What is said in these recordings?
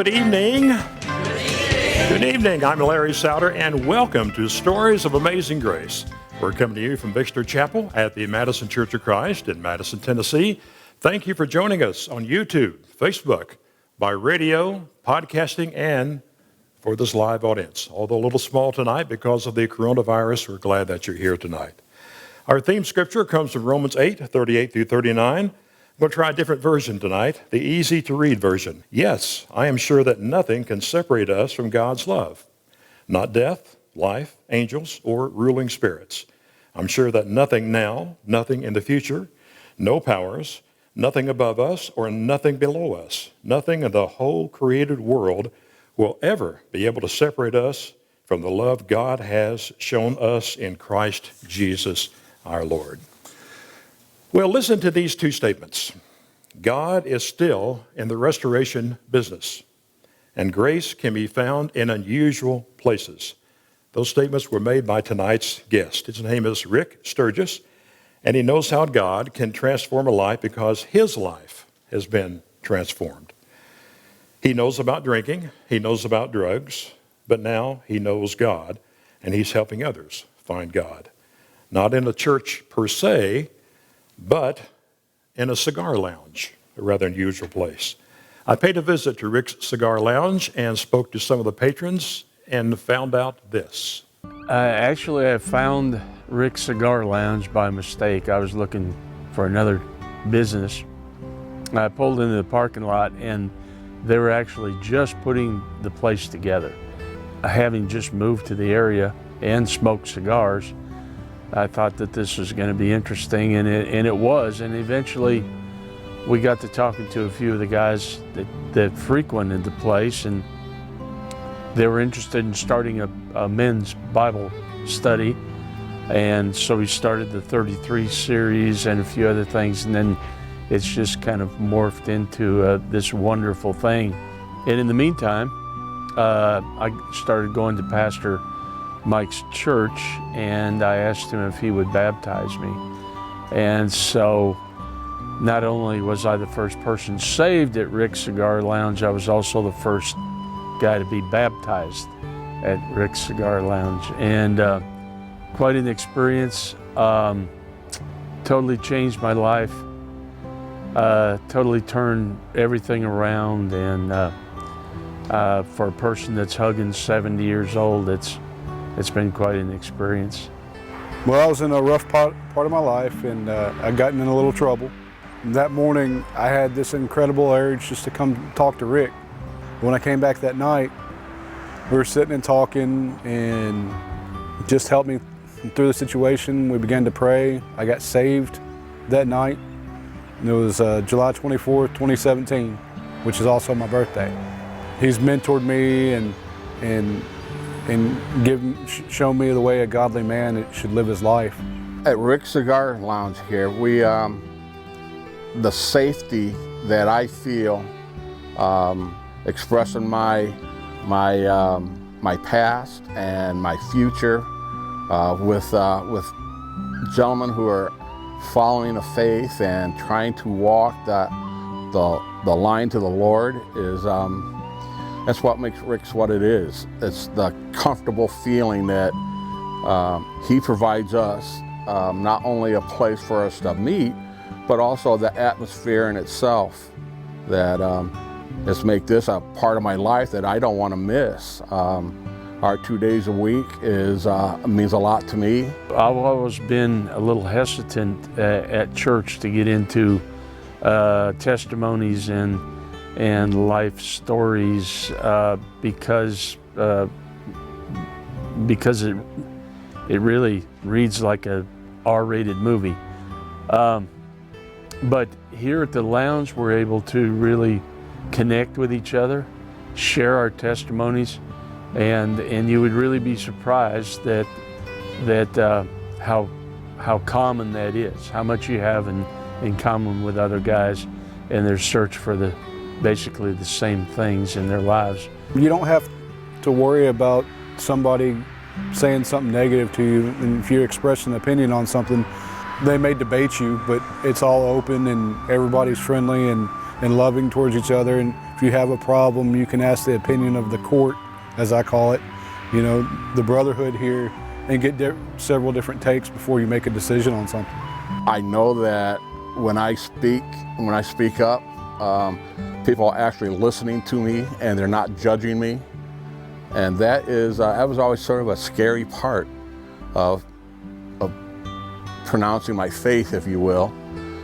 Good evening. Good evening. I'm Larry Souter, and welcome to Stories of Amazing Grace. We're coming to you from Bixter Chapel at the Madison Church of Christ in Madison, Tennessee. Thank you for joining us on YouTube, Facebook, by radio, podcasting, and for this live audience. Although a little small tonight because of the coronavirus, we're glad that you're here tonight. Our theme scripture comes from Romans 8, 38 through 39. We'll try a different version tonight, the easy-to-read version. Yes, I am sure that nothing can separate us from God's love. Not death, life, angels, or ruling spirits. I'm sure that nothing now, nothing in the future, no powers, nothing above us or nothing below us, nothing in the whole created world will ever be able to separate us from the love God has shown us in Christ Jesus our Lord. Well, listen to these two statements. God is still in the restoration business, and grace can be found in unusual places. Those statements were made by tonight's guest. His name is Rick Sturgis, and he knows how God can transform a life because his life has been transformed. He knows about drinking, he knows about drugs, but now he knows God, and he's helping others find God. Not in a church per se, but in a cigar lounge, a rather unusual place. I paid a visit to Rick's Cigar Lounge and spoke to some of the patrons and found out this. Actually, I found Rick's Cigar Lounge by mistake. I was looking for another business. I pulled into the parking lot and they were actually just putting the place together. Having just moved to the area and smoked cigars, I thought that this was going to be interesting, and it was. And eventually we got to talking to a few of the guys that frequented the place, and they were interested in starting a men's Bible study. And so we started the 33 series and a few other things, and then it's just kind of morphed into this wonderful thing. And in the meantime, I started going to Pastor Mike's church, and I asked him if he would baptize me. And so not only was I the first person saved at Rick's Cigar Lounge, I was also the first guy to be baptized at Rick's Cigar Lounge. And quite an experience. Totally changed my life. Totally turned everything around. And for a person that's hugging 70 years old, it's been quite an experience. Well, I was in a rough part of my life, and I gotten in a little trouble. And that morning, I had this incredible urge just to come talk to Rick. When I came back that night, we were sitting and talking, and just helped me through the situation. We began to pray. I got saved that night. And it was July 24th, 2017, which is also my birthday. He's mentored me and shown me the way a godly man should live his life. At Rick's Cigar Lounge here, we the safety that I feel expressing my past and my future with gentlemen who are following a faith and trying to walk the line to the Lord is. That's what makes Rick's what it is. It's the comfortable feeling that he provides us, not only a place for us to meet, but also the atmosphere in itself that has made this a part of my life that I don't want to miss. Our 2 days a week means a lot to me. I've always been a little hesitant at church to get into testimonies and life stories because it really reads like a R-rated movie. But here at the lounge, we're able to really connect with each other, share our testimonies, and you would really be surprised that how common that is, how much you have in common with other guys in their search for basically the same things in their lives. You don't have to worry about somebody saying something negative to you, and if you express an opinion on something, they may debate you, but it's all open and everybody's friendly and loving towards each other, and If you have a problem, you can ask the opinion of the court, as I call it, you know, the brotherhood here, and get several different takes before you make a decision on something. I know that when I speak up, people are actually listening to me and they're not judging me. And that was always sort of a scary part of pronouncing my faith, if you will,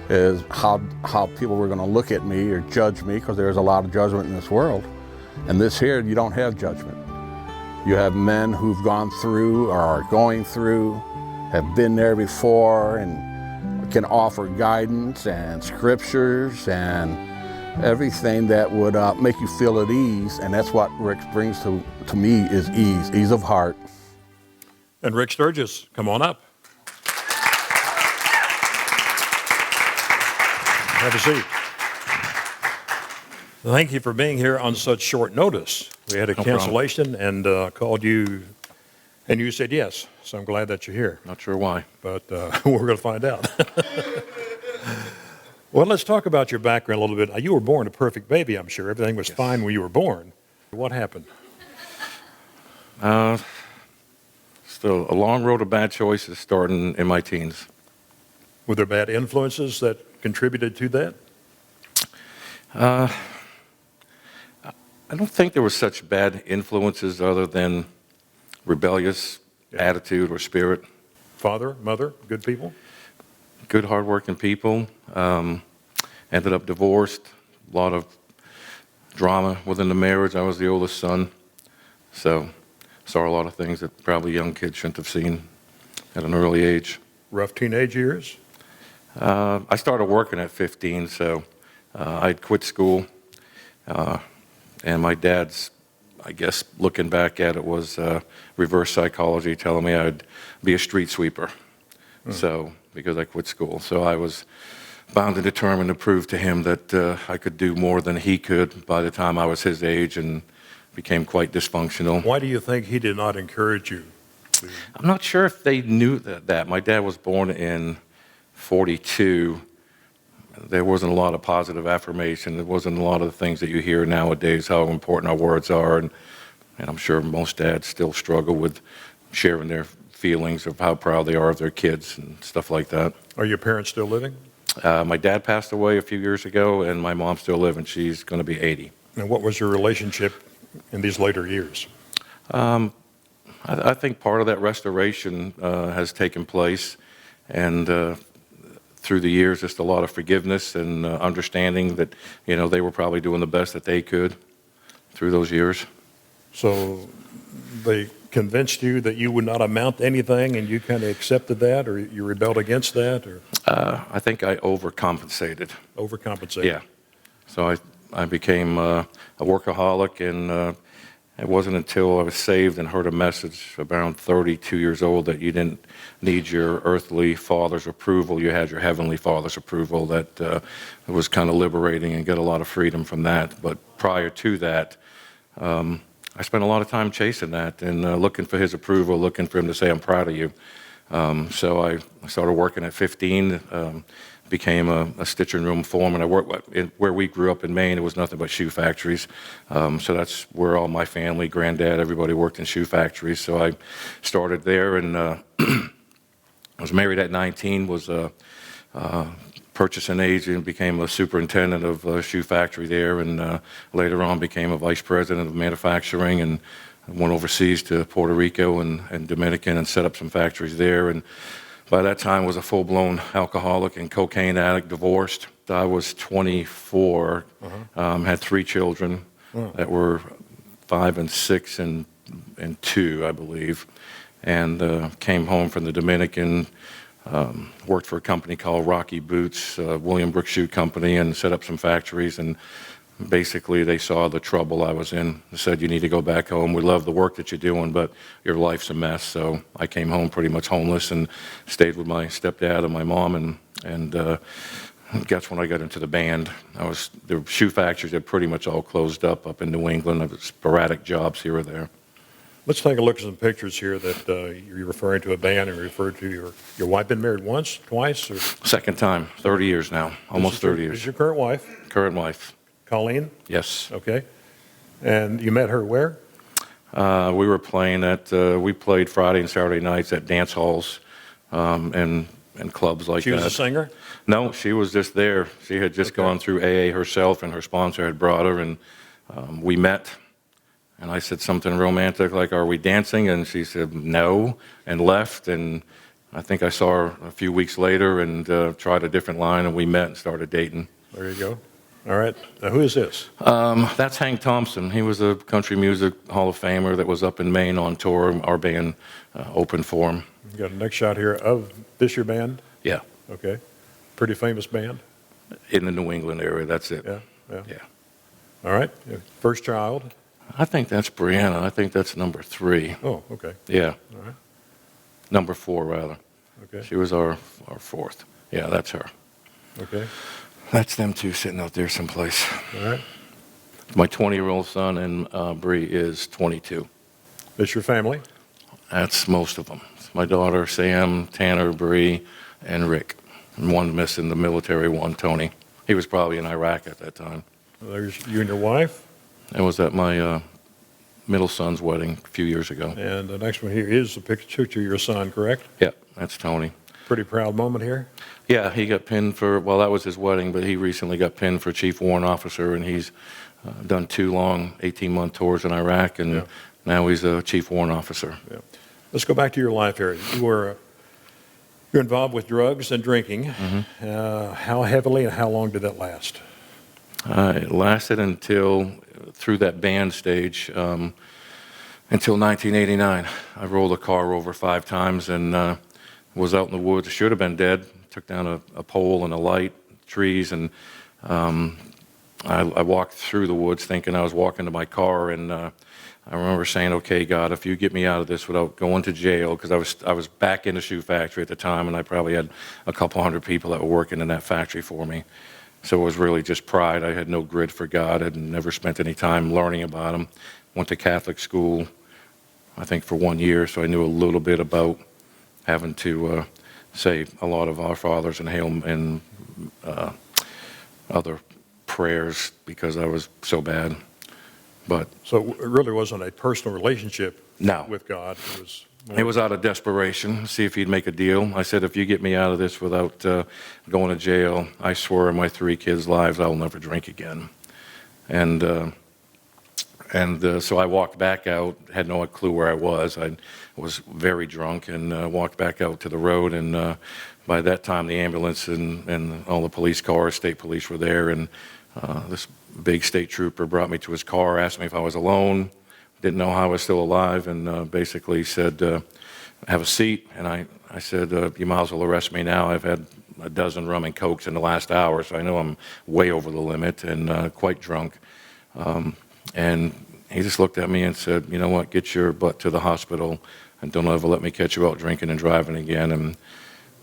is how people were going to look at me or judge me, because there's a lot of judgment in this world. And this here, you don't have judgment. You have men who've gone through or are going through, have been there before, and can offer guidance and scriptures and everything that would make you feel at ease. And that's what Rick brings to me, is ease of heart. And Rick Sturgis, come on up. Have a seat. Thank you for being here on such short notice. We had a cancellation and called you, and you said yes. So I'm glad that you're here. Not sure why. But we're going to find out. Well, let's talk about your background a little bit. You were born a perfect baby, I'm sure. Everything was fine when you were born. What happened? Still a long road of bad choices starting in my teens. Were there bad influences that contributed to that? I don't think there were such bad influences other than rebellious attitude or spirit. Father, mother, good people? Good, hardworking people. Ended up divorced. A lot of drama within the marriage. I was the oldest son, so saw a lot of things that probably young kids shouldn't have seen at an early age. Rough teenage years? I started working at 15, so I'd quit school. And my dad's, I guess, looking back at it, was reverse psychology, telling me I'd be a street sweeper. So, because I quit school. So I was bound and determined to prove to him that I could do more than he could by the time I was his age, and became quite dysfunctional. Why do you think he did not encourage you? I'm not sure if they knew that. My dad was born in 42. There wasn't a lot of positive affirmation. There wasn't a lot of the things that you hear nowadays, how important our words are. And I'm sure most dads still struggle with sharing their feelings of how proud they are of their kids and stuff like that. Are your parents still living? My dad passed away a few years ago, and my mom's still living. She's going to be 80. And what was your relationship in these later years? I think part of that restoration has taken place, and through the years, just a lot of forgiveness and understanding that, they were probably doing the best that they could through those years. So they convinced you that you would not amount to anything, and you kind of accepted that, or you rebelled against that, or? I think I overcompensated. Overcompensated? Yeah. So I became a workaholic, and it wasn't until I was saved and heard a message around 32 years old that you didn't need your earthly father's approval, you had your heavenly father's approval, that it was kind of liberating and got a lot of freedom from that. But prior to that, I spent a lot of time chasing that and looking for his approval, looking for him to say, I'm proud of you. So I started working at 15, became a stitching room foreman. I worked where we grew up in Maine. It was nothing but shoe factories. So that's where all my family, granddad, everybody worked in shoe factories. So I started there, and I was married at 19, was a purchasing agent, became a superintendent of a shoe factory there, and later on became a vice president of manufacturing, and went overseas to Puerto Rico and Dominican and set up some factories there. And by that time was a full-blown alcoholic and cocaine addict, divorced. I was 24, had 3 children that were 5 and 6 and 2, I believe, and came home from the Dominican, worked for a company called Rocky Boots, William Brook Shoe Company, and set up some factories. And basically they saw the trouble I was in and said, you need to go back home. We love the work that you're doing, but your life's a mess. So I came home pretty much homeless and stayed with my stepdad and my mom, and that's when I got into the band. The shoe factories had pretty much all closed up in New England. I was sporadic jobs here or there. Let's take a look at some pictures here that you're referring to a band and referred to your wife. Been married once, twice? Or? Second time, 30 years now, almost 30 years. Is your current wife? Current wife. Colleen? Yes. Okay. And you met her where? We were playing we played Friday and Saturday nights at dance halls and clubs like that. She was a singer? No, she was just there. She had just gone through AA herself, and her sponsor had brought her, and we met. And I said something romantic like, "Are we dancing?" And she said no, and left. And I think I saw her a few weeks later and tried a different line, and we met and started dating. There you go. All right. Now, who is this? That's Hank Thompson. He was a country music Hall of Famer that was up in Maine on tour. Our band opened for him. You got a next shot here of this your band? Yeah, Okay. Pretty famous band? in the New England area. That's it. Yeah. Yeah. All right. First child? I think that's Brianna. I think that's number 3. Oh, okay. Yeah. All right. Number 4, rather. Okay. She was our 4th. Yeah, that's her. Okay. That's them two sitting out there someplace. All right. My 20-year-old son, and Bree is 22. This your family? That's most of them. My daughter, Sam, Tanner, Bree, and Rick. And one missing, the military one, Tony. He was probably in Iraq at that time. There's you and your wife. It was at my middle son's wedding a few years ago. And the next one here is a picture of your son, correct? Yeah, that's Tony. Pretty proud moment here. Yeah, he got pinned for, well, that was his wedding, but he recently got pinned for Chief Warrant Officer, and he's done 2 long 18-month tours in Iraq, and now he's a Chief Warrant Officer. Yeah. Let's go back to your life here. You're involved with drugs and drinking. Mm-hmm. How heavily and how long did that last? It lasted through that band stage, until 1989. I rolled a car over 5 times and was out in the woods. Should have been dead. Took down a pole and a light, trees, and I walked through the woods thinking I was walking to my car, and I remember saying, "Okay, God, if you get me out of this without going to jail," because I was back in the shoe factory at the time, and I probably had a couple hundred people that were working in that factory for me. So it was really just pride. I had no grid for God. I'd never spent any time learning about Him. Went to Catholic school, I think, for 1 year, so I knew a little bit about having to say a lot of Our Fathers and Hail and other prayers because I was so bad. But So it really wasn't a personal relationship no, with God. it was out of desperation, see if He'd make a deal. I said, if you get me out of this without going to jail, I swear in my 3 kids' lives I'll never drink again. And so I walked back out, had no clue where I was. I was very drunk and walked back out to the road. And by that time, the ambulance and all the police cars, state police were there. And this big state trooper brought me to his car, asked me if I was alone, didn't know how I was still alive, and basically said, have a seat. And I said, you might as well arrest me now. I've had a dozen rum and cokes in the last hour, so I know I'm way over the limit and quite drunk. And he just looked at me and said, "You know what, get your butt to the hospital and don't ever let me catch you out drinking and driving again." And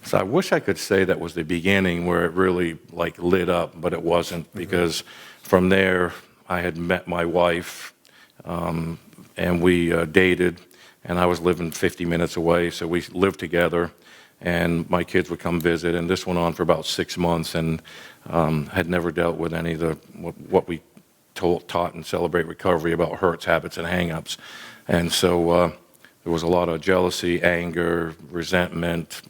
so I wish I could say that was the beginning where it really like lit up, but it wasn't, because from there I had met my wife and we dated, and I was living 50 minutes away, so we lived together, and my kids would come visit, and this went on for about 6 months, and had never dealt with any of what we taught and celebrate recovery about hurts, habits, and hang-ups. And so there was a lot of jealousy, anger, resentment,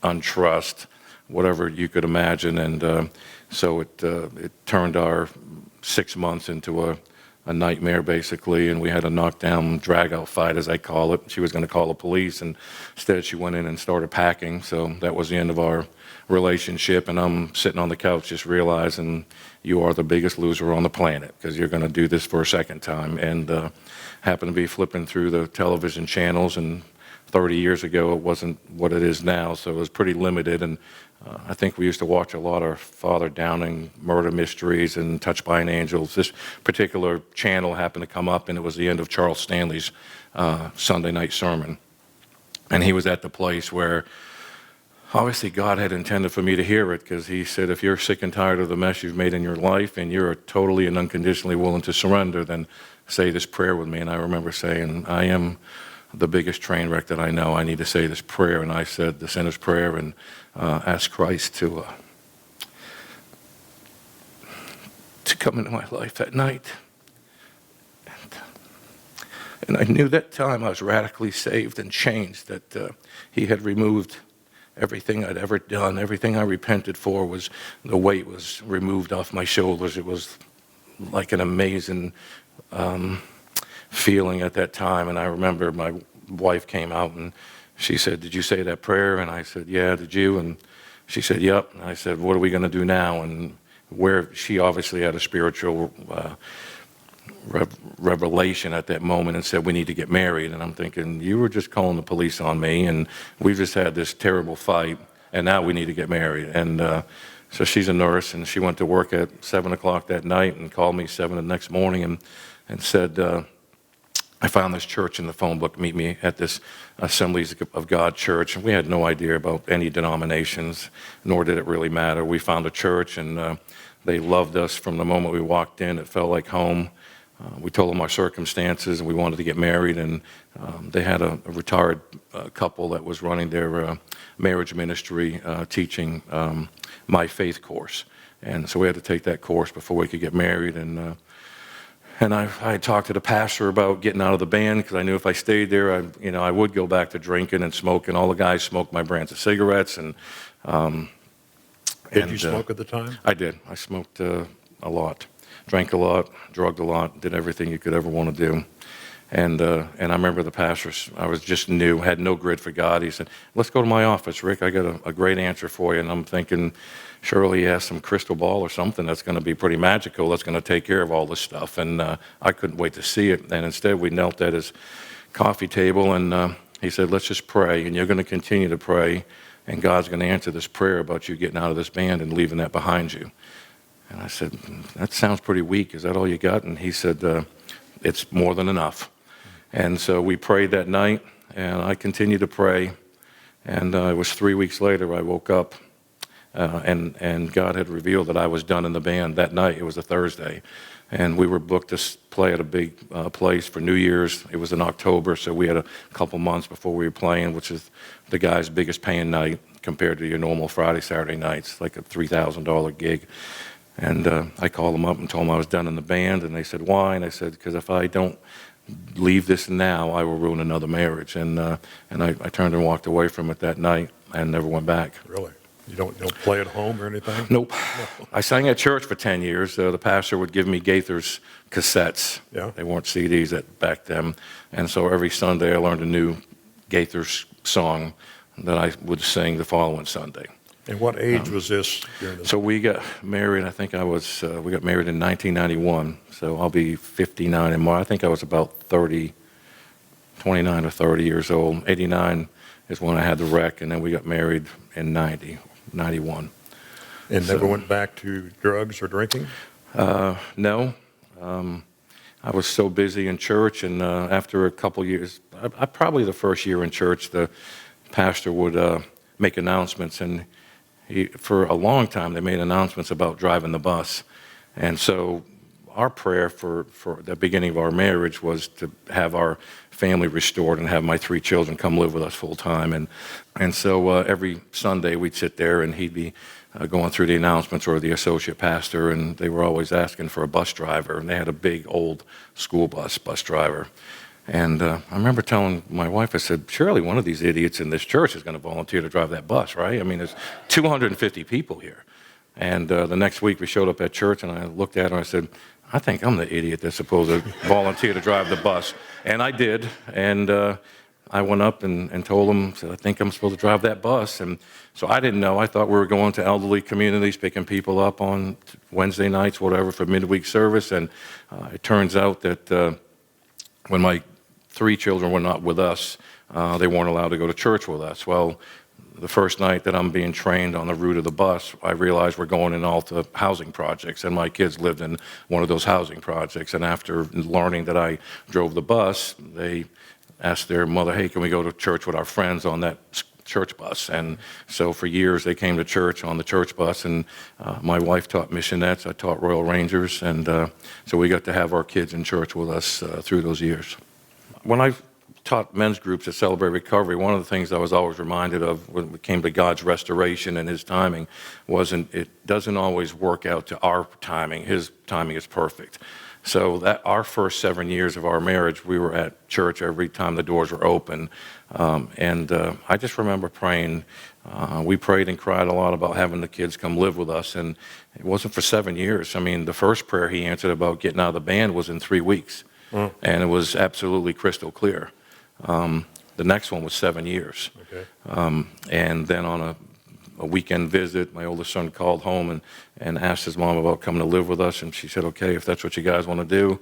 untrust, whatever you could imagine. And so it turned our 6 months into a nightmare, basically, and we had a knockdown, drag-out fight, as I call it. She was going to call the police, and instead she went in and started packing, so that was the end of our relationship. And I'm sitting on the couch just realizing you are the biggest loser on the planet because you're going to do this for a second time. And happened to be flipping through the television channels, and 30 years ago it wasn't what it is now, so it was pretty limited. And I think we used to watch a lot of Father Downing murder mysteries and Touched by an Angel. This particular channel happened to come up, and it was the end of Charles Stanley's Sunday night sermon. And he was at the place where obviously God had intended for me to hear it, because he said, if you're sick and tired of the mess you've made in your life and you're totally and unconditionally willing to surrender, then say this prayer with me. And I remember saying, I am the biggest train wreck that I know. I need to say this prayer. And I said the sinner's prayer and to come into my life that night. And I knew that time I was radically saved and changed, that he had removed everything I'd ever done. Everything I repented for, was the weight was removed off my shoulders. It was like an amazing feeling at that time. And I remember my wife came out and she said, "Did you say that prayer?" And I said, "Yeah, did you?" And she said, "Yep." And I said, "What are we going to do now?" And where she obviously had a spiritual revelation at that moment and said, "We need to get married." And I'm thinking, you were just calling the police on me, and we just had this terrible fight, and now we need to get married. And so she's a nurse, and she went to work at 7 o'clock that night and called me 7 the next morning and said, "I found this church in the phone book. Meet me at this Assemblies of God church." And we had no idea about any denominations, nor did it really matter. We found a church, and they loved us from the moment we walked in. It felt like home. We told them our circumstances, and we wanted to get married. And they had a retired couple that was running their marriage ministry, teaching My Faith course. And so we had to take that course before we could get married. And I talked to the pastor about getting out of the band, because I knew if I stayed there, I would go back to drinking and smoking. All the guys smoked my brands of cigarettes. And Did you smoke at the time? I did. I smoked a lot, drank a lot, drugged a lot, did everything you could ever want to do. And I remember the pastor, I was just new, had no grid for God. He said, "Let's go to my office, Rick. I got a great answer for you." And I'm thinking, surely he has some crystal ball or something that's going to be pretty magical, that's going to take care of all this stuff. And I couldn't wait to see it. And instead, we knelt at his coffee table, and he said, "Let's just pray, and you're going to continue to pray, and God's going to answer this prayer about you getting out of this band and leaving that behind you." And I said, "That sounds pretty weak. Is that all you got?" And he said, "It's more than enough." And so we prayed that night, and I continued to pray. And it was 3 weeks later I woke up, and God had revealed that I was done in the band that night. It was a Thursday, and we were booked to play at a big place for New Year's. It was in October, so we had a couple months before we were playing, which is the guy's biggest paying night compared to your normal Friday, Saturday nights, like a $3,000 gig. And I called them up and told them I was done in the band, and they said, "Why?" And I said, "Because if I don't leave this now, I will ruin another marriage." And I turned and walked away from it that night and never went back. Really? You don't play at home or anything? Nope. I sang at church for 10 years. The pastor would give me Gaither's cassettes. Yeah. They weren't CDs back then. And so every Sunday I learned a new Gaither's song that I would sing the following Sunday. And what age was this? So we got married, I think we got married in 1991. So I'll be 59 in March. I think I was about 29 or 30 years old. 89 is when I had the wreck, and then we got married in 91. And never went back to drugs or drinking? No. I was so busy in church, and after a couple years, probably the first year in church, the pastor would make announcements, and for a long time they made announcements about driving the bus. And so our prayer for the beginning of our marriage was to have our family restored and have my 3 children come live with us full time. And so every Sunday we'd sit there, and he'd be going through the announcements, or the associate pastor, and they were always asking for a bus driver, and they had a big old school bus driver. And I remember telling my wife, I said, "Surely one of these idiots in this church is going to volunteer to drive that bus, right? I mean, there's 250 people here." And the next week we showed up at church, and I looked at her and I said, "I think I'm the idiot that's supposed to volunteer to drive the bus." And I did. And I went up and told them, said, "I think I'm supposed to drive that bus." And so I didn't know. I thought we were going to elderly communities, picking people up on Wednesday nights, whatever, for midweek service. And it turns out that when my 3 children were not with us, they weren't allowed to go to church with us. Well, the first night that I'm being trained on the route of the bus, I realized we're going in all to housing projects, and my kids lived in one of those housing projects. And after learning that I drove the bus, they asked their mother, "Hey, can we go to church with our friends on that church bus?" And so for years they came to church on the church bus, and my wife taught missionettes, I taught Royal Rangers, and so we got to have our kids in church with us through those years. When I taught men's groups at Celebrate Recovery, one of the things I was always reminded of when it came to God's restoration and His timing wasn't, it doesn't always work out to our timing. His timing is perfect. So that our first 7 years of our marriage, we were at church every time the doors were open. I just remember praying. We prayed and cried a lot about having the kids come live with us, and it wasn't for 7 years. I mean, the first prayer he answered about getting out of the band was in 3 weeks, and it was absolutely crystal clear. The next one was 7 years. Okay. And then on a weekend visit, my oldest son called home and asked his mom about coming to live with us, and she said, okay, if that's what you guys want to do.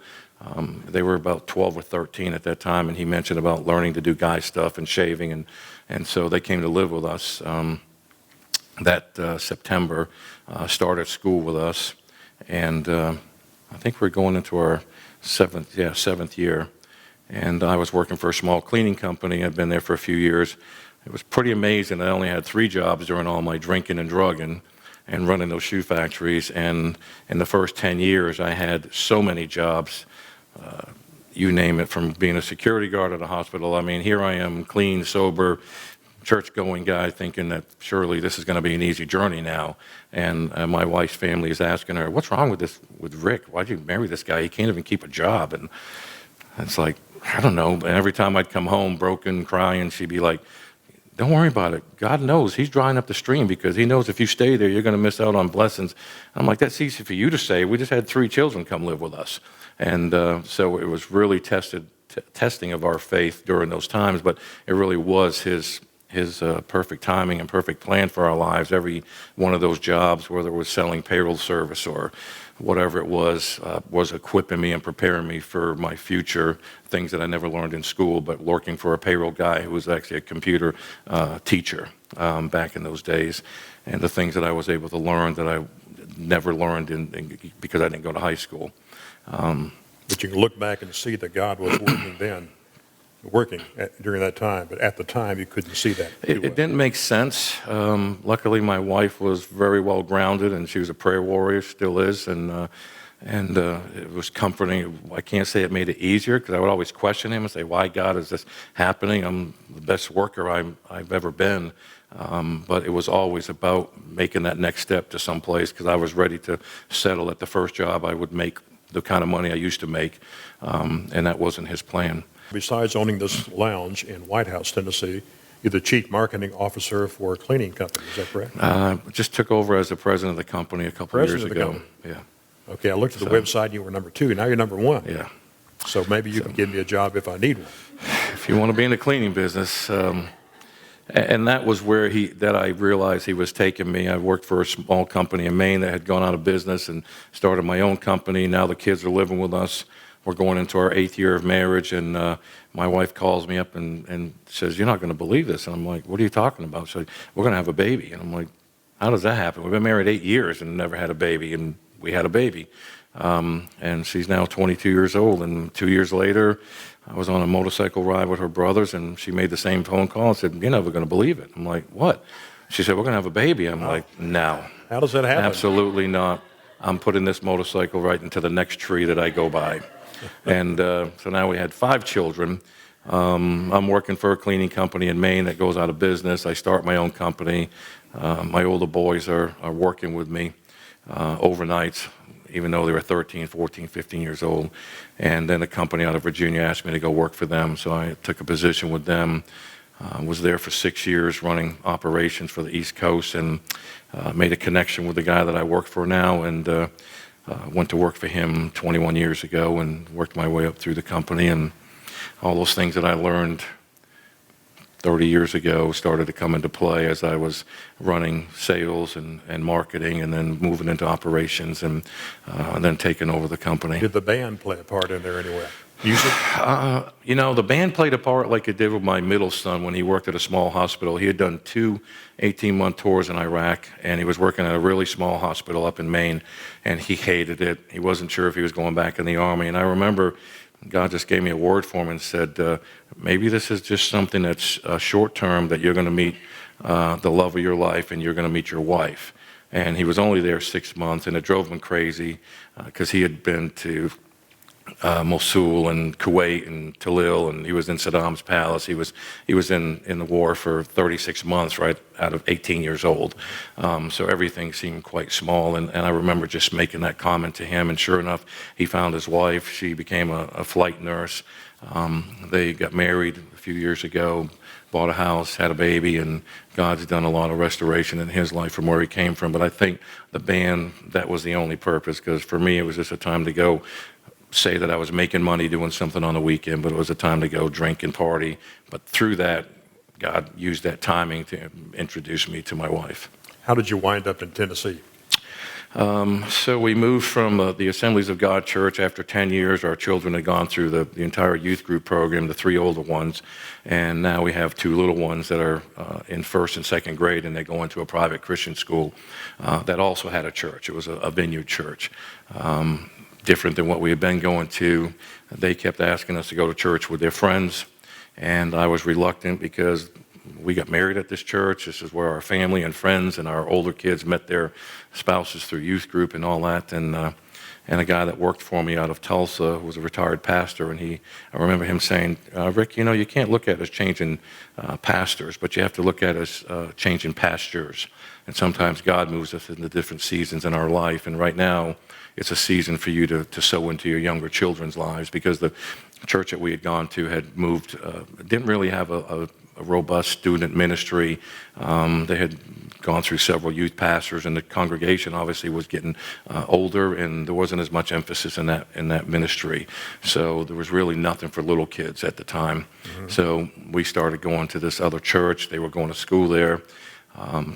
They were about 12 or 13 at that time, and he mentioned about learning to do guy stuff and shaving, and so they came to live with us that September, started school with us, and I think we're going into our seventh year. And I was working for a small cleaning company. I'd been there for a few years. It was pretty amazing. I only had 3 jobs during all my drinking and drugging and running those shoe factories. And in the first 10 years, I had so many jobs, you name it, from being a security guard at a hospital. I mean, here I am, clean, sober, church-going guy, thinking that surely this is going to be an easy journey now. And my wife's family is asking her, what's wrong with Rick? Why'd you marry this guy? He can't even keep a job. And it's like, I don't know. And every time I'd come home broken, crying, she'd be like, don't worry about it. God knows He's drying up the stream because He knows if you stay there, you're going to miss out on blessings. I'm like, that's easy for you to say. We just had 3 children come live with us. And so it was really testing of our faith during those times, but it really was His perfect timing and perfect plan for our lives. Every one of those jobs, whether it was selling payroll service or whatever it was equipping me and preparing me for my future, things that I never learned in school, but working for a payroll guy who was actually a computer teacher back in those days, and the things that I was able to learn that I never learned because I didn't go to high school. But you can look back and see that God was working during that time, but at the time you couldn't see that. It didn't make sense. Luckily, my wife was very well grounded, and she was a prayer warrior, still is, and it was comforting. I can't say it made it easier because I would always question Him and say, "Why, God, is this happening? I'm the best worker I've ever been." But it was always about making that next step to someplace because I was ready to settle at the first job I would make the kind of money I used to make, and that wasn't His plan. Besides owning this lounge in White House, Tennessee, you're the chief marketing officer for a cleaning company. Is that correct? Just took over as the president of the company a couple of years ago. Yeah. Okay, I looked at the website and you were number 2. Now you're number 1. Yeah. So maybe you can give me a job if I need one. If you want to be in the cleaning business. And that was where I realized He was taking me. I worked for a small company in Maine that had gone out of business and started my own company. Now the kids are living with us. We're going into our 8th year of marriage, and my wife calls me up and says, "You're not going to believe this." And I'm like, "What are you talking about?" She's like, "We're going to have a baby." And I'm like, "How does that happen? We've been married 8 years and never had a baby," and we had a baby. And she's now 22 years old, and 2 years later, I was on a motorcycle ride with her brothers, and she made the same phone call and said, "You're never going to believe it." I'm like, "What?" She said, "We're going to have a baby." I'm like, "No." How does that happen? Absolutely not. I'm putting this motorcycle right into the next tree that I go by. And so now we had 5 children. I'm working for a cleaning company in Maine that goes out of business. I start my own company. My older boys are working with me overnights, even though they were 13, 14, 15 years old. And then a company out of Virginia asked me to go work for them, so I took a position with them. Was there for 6 years running operations for the East Coast, and made a connection with the guy that I work for now, and went to work for him 21 years ago and worked my way up through the company, and all those things that I learned 30 years ago started to come into play as I was running sales and marketing, and then moving into operations, and then taking over the company. Did the band play a part in there anyway? Music? The band played a part like it did with my middle son when he worked at a small hospital. He had done 2 18-month tours in Iraq, and he was working at a really small hospital up in Maine, and he hated it. He wasn't sure if he was going back in the Army, and I remember God just gave me a word for him and said, maybe this is just something that's short-term, that you're going to meet the love of your life, and you're going to meet your wife. And he was only there 6 months, and it drove him crazy because he had been to Mosul and Kuwait and Talil, and he was in Saddam's palace. He was in the war for 36 months, right out of 18 years old. So everything seemed quite small, and I remember just making that comment to him, and sure enough, he found his wife. She became a flight nurse. They got married a few years ago, bought a house, had a baby, and God's done a lot of restoration in his life from where he came from. But I think the band, that was the only purpose, because for me, it was just a time to go say that I was making money doing something on the weekend, but it was a time to go drink and party. But through that, God used that timing to introduce me to my wife. How did you wind up in Tennessee? So we moved from the Assemblies of God Church after 10 years. Our children had gone through the entire youth group program, the 3 older ones, and now we have 2 little ones that are in 1st and 2nd grade, and they go into a private Christian school that also had a church. It was a vineyard church. Different than what we had been going to. They kept asking us to go to church with their friends, and I was reluctant because we got married at this church. This is where our family and friends and our older kids met their spouses through youth group and all that. And a guy that worked for me out of Tulsa was a retired pastor, and I remember him saying, Rick, you can't look at us changing pastors, but you have to look at us changing pastures. And sometimes God moves us into different seasons in our life, and right now, it's a season for you to sow into your younger children's lives, because the church that we had gone to had moved, didn't really have a robust student ministry. They had gone through several youth pastors, and the congregation obviously was getting older, and there wasn't as much emphasis in that ministry. So there was really nothing for little kids at the time. Mm-hmm. So we started going to this other church. They were going to school there.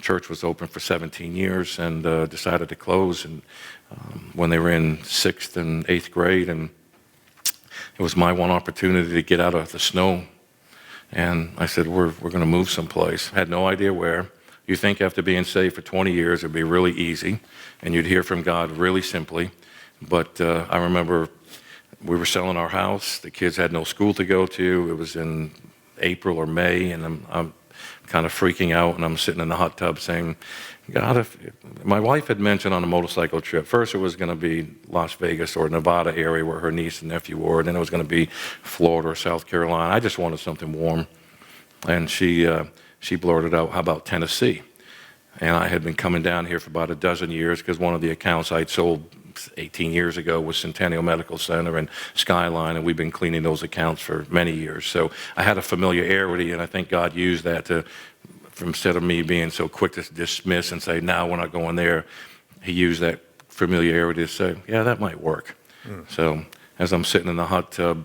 Church was open for 17 years and decided to close, and when they were in 6th and 8th grade, and it was my one opportunity to get out of the snow. And I said, we're going to move someplace. Had no idea where. You think after being saved for 20 years, it'd be really easy, and you'd hear from God really simply. But I remember we were selling our house. The kids had no school to go to. It was in April or May, and I'm kind of freaking out, and I'm sitting in the hot tub saying, God, if my wife had mentioned on a motorcycle trip, first it was going to be Las Vegas or Nevada area where her niece and nephew were, then it was going to be Florida or South Carolina. I just wanted something warm. And she blurted out, how about Tennessee? And I had been coming down here for about a dozen years because one of the accounts I'd sold 18 years ago was Centennial Medical Center and Skyline, and we've been cleaning those accounts for many years. So I had a familiarity, and I think God used that instead of me being so quick to dismiss and say, no, we're not going there, he used that familiarity to say, yeah, that might work. Mm. So as I'm sitting in the hot tub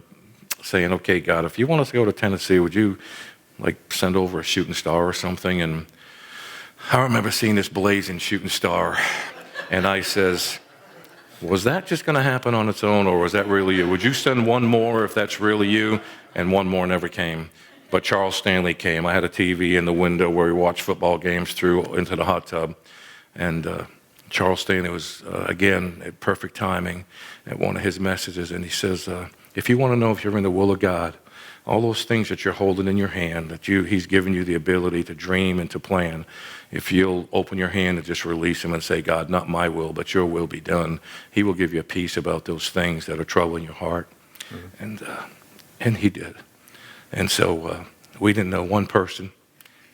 saying, okay, God, if you want us to go to Tennessee, would you send over a shooting star or something? And I remember seeing this blazing shooting star, and I says, was that just going to happen on its own, or was that really you? Would you send one more if that's really you? And one more never came. But Charles Stanley came. I had a TV in the window where we watched football games through into the hot tub. And Charles Stanley was, again, at perfect timing at one of his messages. And he says, if you want to know if you're in the will of God, all those things that you're holding in your hand, that he's given you the ability to dream and to plan, if you'll open your hand and just release them and say, God, not my will, but your will be done, he will give you a peace about those things that are troubling your heart. Mm-hmm. And he did. And so we didn't know one person.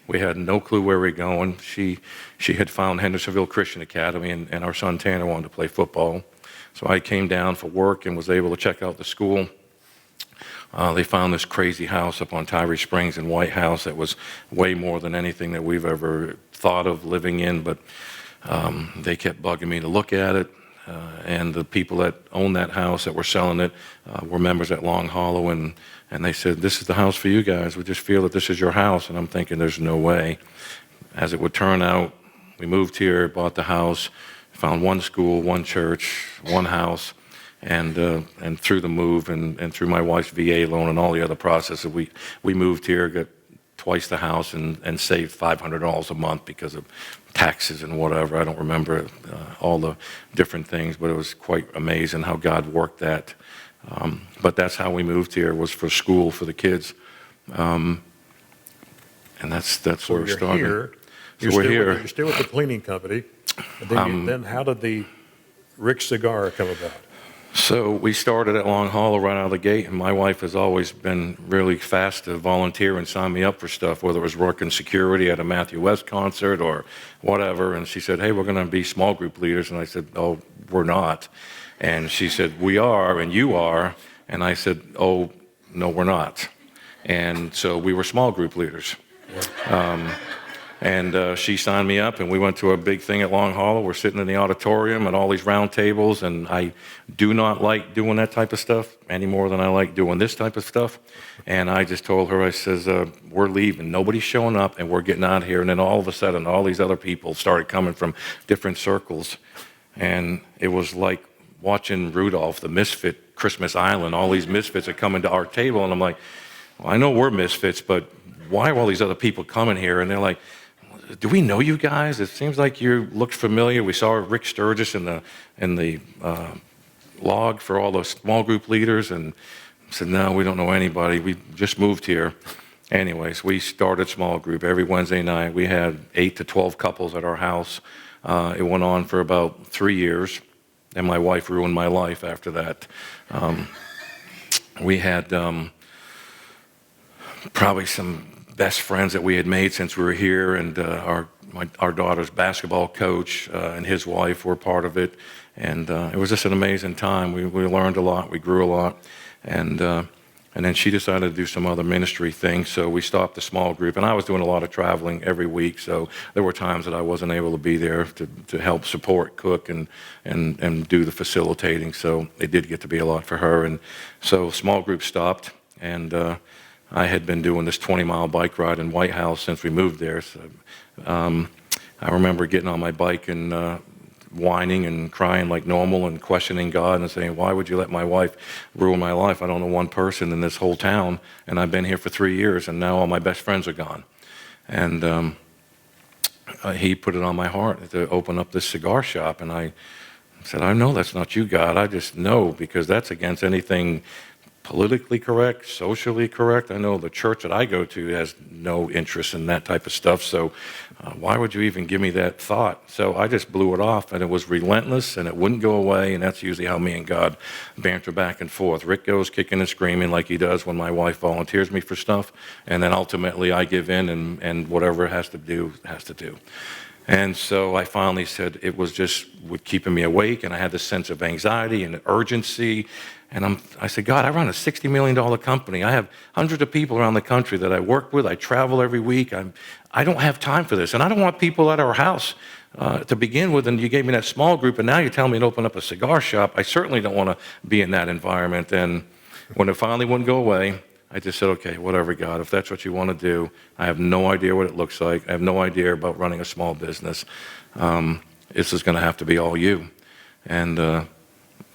We had no clue where we were going. She had found Hendersonville Christian Academy, and our son Tanner wanted to play football. So I came down for work and was able to check out the school. They found this crazy house up on Tyree Springs in White House that was way more than anything that we've ever thought of living in, but they kept bugging me to look at it. And the people that owned that house that were selling it were members at Long Hollow, and they said, this is the house for you guys. We just feel that this is your house. And I'm thinking, there's no way. As it would turn out, we moved here, bought the house, found one school, one church, one house, and through the move and through my wife's VA loan and all the other processes, we moved here, got twice the house, and saved $500 a month because of taxes and whatever. I don't remember all the different things, but it was quite amazing how God worked that. But that's how we moved here, was for school for the kids. And that's where we're starting. You're still with the cleaning company. And then how did the Rick Cigar come about? So we started at Long Hollow right out of the gate, and my wife has always been really fast to volunteer and sign me up for stuff, whether it was working security at a Matthew West concert or whatever. And she said, hey, we're going to be small group leaders. And I said, oh, we're not. And she said, we are, and you are. And I said, oh, no, we're not. And so we were small group leaders. And she signed me up, and we went to a big thing at Long Hollow. We're sitting in the auditorium at all these round tables, and I do not like doing that type of stuff any more than I like doing this type of stuff. And I just told her, I says, we're leaving. Nobody's showing up, and we're getting out of here. And then all of a sudden, all these other people started coming from different circles. And it was like watching Rudolph, the misfit, Christmas Island. All these misfits are coming to our table, and I'm like, well, I know we're misfits, but why are all these other people coming here? And they're like, do we know you guys? It seems like you looked familiar. We saw Rick Sturgis in the log for all those small group leaders, and I said, no, we don't know anybody. We just moved here. Anyways, we started small group every Wednesday night. We had 8 to 12 couples at our house. It went on for about 3 years, and my wife ruined my life after that. We had probably some best friends that we had made since we were here, and our daughter's basketball coach and his wife were part of it, and it was just an amazing time. We learned a lot, we grew a lot, and then she decided to do some other ministry things, so we stopped the small group, and I was doing a lot of traveling every week, so there were times that I wasn't able to be there to help support, cook, and do the facilitating, so it did get to be a lot for her, and so small group stopped, and I had been doing this 20-mile bike ride in White House since we moved there. So, I remember getting on my bike and whining and crying like normal and questioning God and saying, why would you let my wife ruin my life? I don't know one person in this whole town, and I've been here for 3 years, and now all my best friends are gone. And he put it on my heart to open up this cigar shop, and I said, I know that's not you, God. I just know, because that's against anything politically correct, socially correct. I know the church that I go to has no interest in that type of stuff, so why would you even give me that thought? So I just blew it off, and it was relentless, and it wouldn't go away, and that's usually how me and God banter back and forth. Rick goes kicking and screaming like he does when my wife volunteers me for stuff, and then ultimately I give in, and whatever it has to do, has to do. And so I finally said it was just keeping me awake, and I had this sense of anxiety and urgency. And I said, God, I run a $60 million company. I have hundreds of people around the country that I work with. I travel every week. I don't have time for this. And I don't want people at our house to begin with. And you gave me that small group, and now you're telling me to open up a cigar shop. I certainly don't want to be in that environment. And when it finally wouldn't go away, I just said, okay, whatever, God, if that's what you want to do. I have no idea what it looks like. I have no idea about running a small business. This is going to have to be all you. And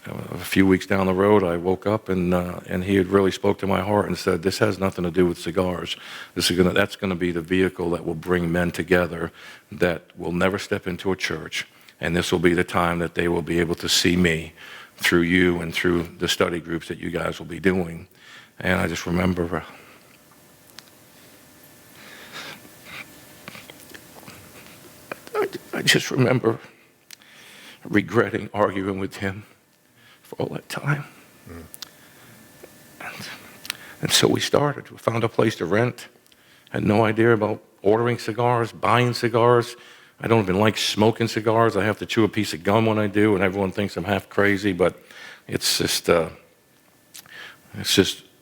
a few weeks down the road, I woke up, and he had really spoke to my heart and said, this has nothing to do with cigars. That's going to be the vehicle that will bring men together that will never step into a church. And this will be the time that they will be able to see me through you and through the study groups that you guys will be doing. And I just remember I just remember regretting arguing with him for all that time. And so we started. We found a place to rent. Had no idea about ordering cigars, buying cigars. I don't even like smoking cigars. I have to chew a piece of gum when I do, and everyone thinks I'm half crazy, but it's just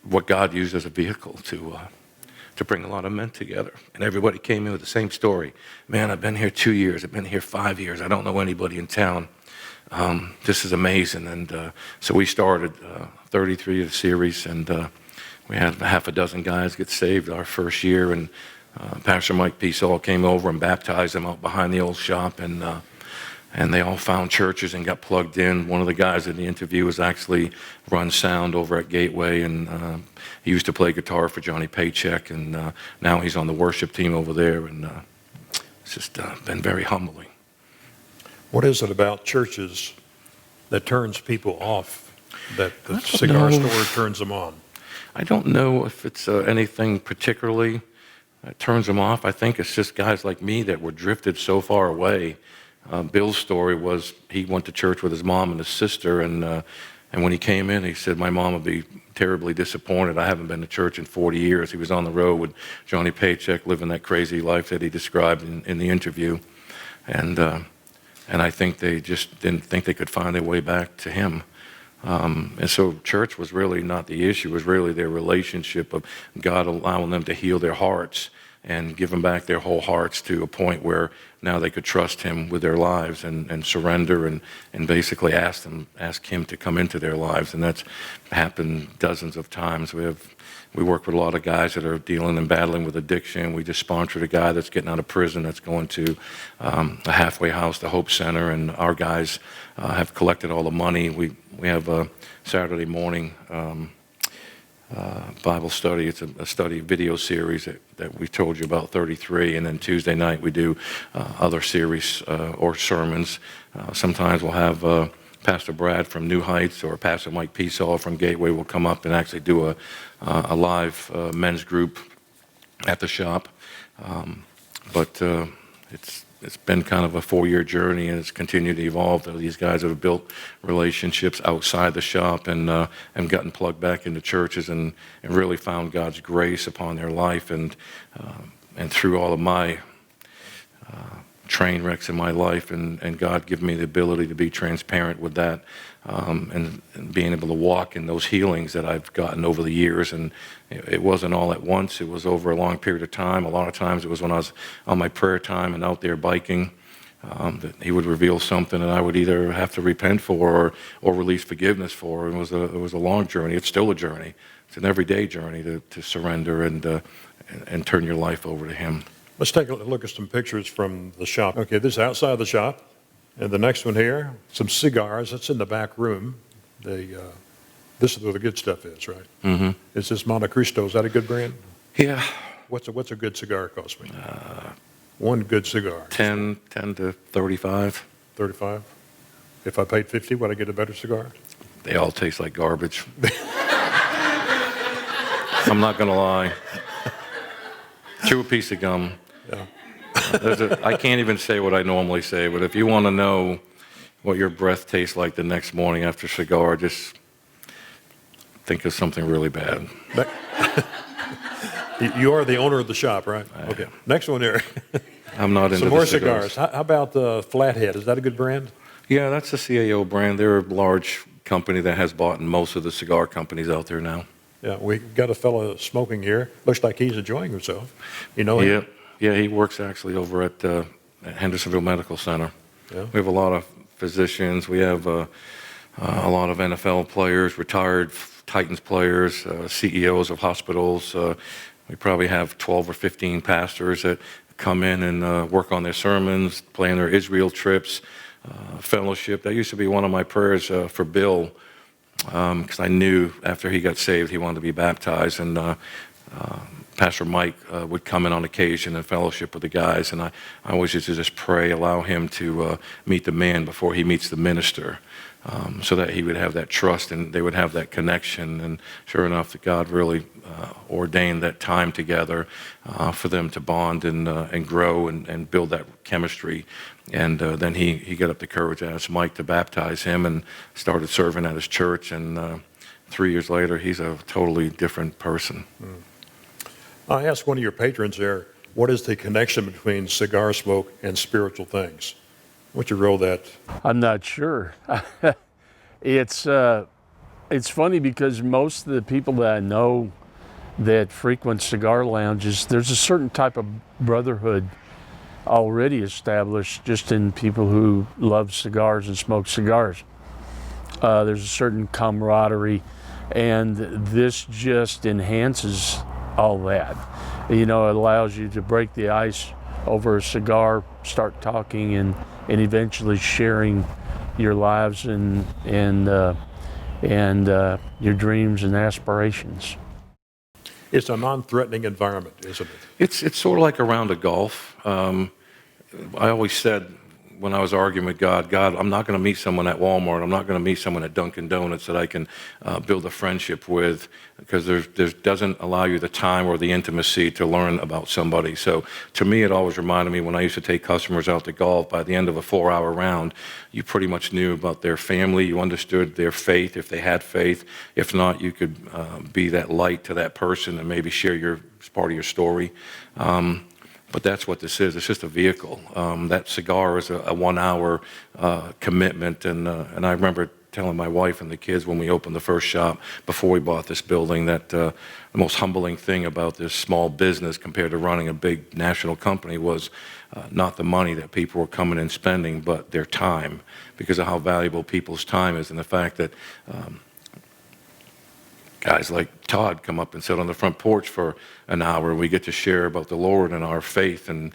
what God used as a vehicle to bring a lot of men together. And everybody came in with the same story. Man, I've been here 2 years. I've been here 5 years. I don't know anybody in town. This is amazing. And so we started 33 of the series, and we had half a dozen guys get saved our first year. And Pastor Mike Peaceall came over and baptized them out behind the old shop, and they all found churches and got plugged in. One of the guys in the interview was actually run sound over at Gateway, and he used to play guitar for Johnny Paycheck, and now he's on the worship team over there, and it's just been very humbling. What is it about churches that turns people off, that the cigar store turns them on? I don't know if it's anything particularly that turns them off. I think it's just guys like me that were drifted so far away. Bill's story was he went to church with his mom and his sister, and And when he came in, he said, my mom would be terribly disappointed. I haven't been to church in 40 years. He was on the road with Johnny Paycheck, living that crazy life that he described in the interview. And I think they just didn't think they could find their way back to him. And so church was really not the issue. It was really their relationship of God allowing them to heal their hearts and give them back their whole hearts to a point where now they could trust him with their lives and surrender and basically ask him to come into their lives. And that's happened dozens of times. We work with a lot of guys that are dealing and battling with addiction. We just sponsored a guy that's getting out of prison that's going to a halfway house, the Hope Center, and our guys have collected all the money. We have a Saturday morning Bible study. It's a study video series that we told you about, 33, and then Tuesday night we do other series or sermons. Sometimes we'll have Pastor Brad from New Heights or Pastor Mike Peasaw from Gateway will come up and actually do a live men's group at the shop. But it's been kind of a 4-year journey, and it's continued to evolve. These guys have built relationships outside the shop and gotten plugged back into churches and really found God's grace upon their life. And through all of my train wrecks in my life, and God giving me the ability to be transparent with that, and being able to walk in those healings that I've gotten over the years. And it wasn't all at once. It was over a long period of time. A lot of times it was when I was on my prayer time and out there biking, that he would reveal something and I would either have to repent for or release forgiveness for. It was a long journey. It's still a journey. It's an everyday journey to surrender and turn your life over to him. Let's take a look at some pictures from the shop. Okay, this is outside the shop. And the next one here, some cigars. That's in the back room. This is where the good stuff is, right? Mm-hmm. Is this Monte Cristo? Is that a good brand? Yeah. What's a good cigar cost me? One good cigar. 10 to 35. 35? If I paid 50, would I get a better cigar? They all taste like garbage. I'm not going to lie. Chew a piece of gum. Yeah. I can't even say what I normally say, but if you want to know what your breath tastes like the next morning after a cigar, just think of something really bad. You are the owner of the shop, right? Okay. Next one here. I'm not into some more the cigars. How about the Flathead? Is that a good brand? Yeah, that's a CAO brand. They're a large company that has bought most of the cigar companies out there now. Yeah, we got a fellow smoking here. Looks like he's enjoying himself. You know him? Yeah, he works actually over at Hendersonville Medical Center. Yeah. We have a lot of physicians. We have a lot of NFL players, retired Titans players, CEOs of hospitals. We probably have 12 or 15 pastors that come in and work on their sermons, plan their Israel trips, fellowship. That used to be one of my prayers for Bill, because I knew after he got saved he wanted to be baptized, and Pastor Mike would come in on occasion and fellowship with the guys, and I always used to just pray, allow him to meet the man before he meets the minister, so that he would have that trust and they would have that connection. And sure enough, that God really ordained that time together for them to bond and grow and build that chemistry. And then he got up the courage to ask Mike to baptize him and started serving at his church. And 3 years later, he's a totally different person. Mm. I asked one of your patrons there, what is the connection between cigar smoke and spiritual things? What's your role that? I'm not sure. It's funny because most of the people that I know that frequent cigar lounges, there's a certain type of brotherhood already established just in people who love cigars and smoke cigars. There's a certain camaraderie, and this just enhances all that. You know, it allows you to break the ice over a cigar, start talking, and eventually sharing your lives and your dreams and aspirations. It's a non-threatening environment, isn't it? It's sort of like a round of golf. I always said, when I was arguing with God, I'm not going to meet someone at Walmart. I'm not going to meet someone at Dunkin' Donuts that I can build a friendship with, because there doesn't allow you the time or the intimacy to learn about somebody. So to me, it always reminded me when I used to take customers out to golf, by the end of a 4-hour round, you pretty much knew about their family. You understood their faith, if they had faith. If not, you could be that light to that person and maybe share your part of your story. But that's what this is. It's just a vehicle. That cigar is a 1-hour commitment. And I remember telling my wife and the kids when we opened the first shop before we bought this building that the most humbling thing about this small business compared to running a big national company was not the money that people were coming and spending, but their time, because of how valuable people's time is, and the fact that guys like Todd come up and sit on the front porch for an hour, and we get to share about the Lord and our faith and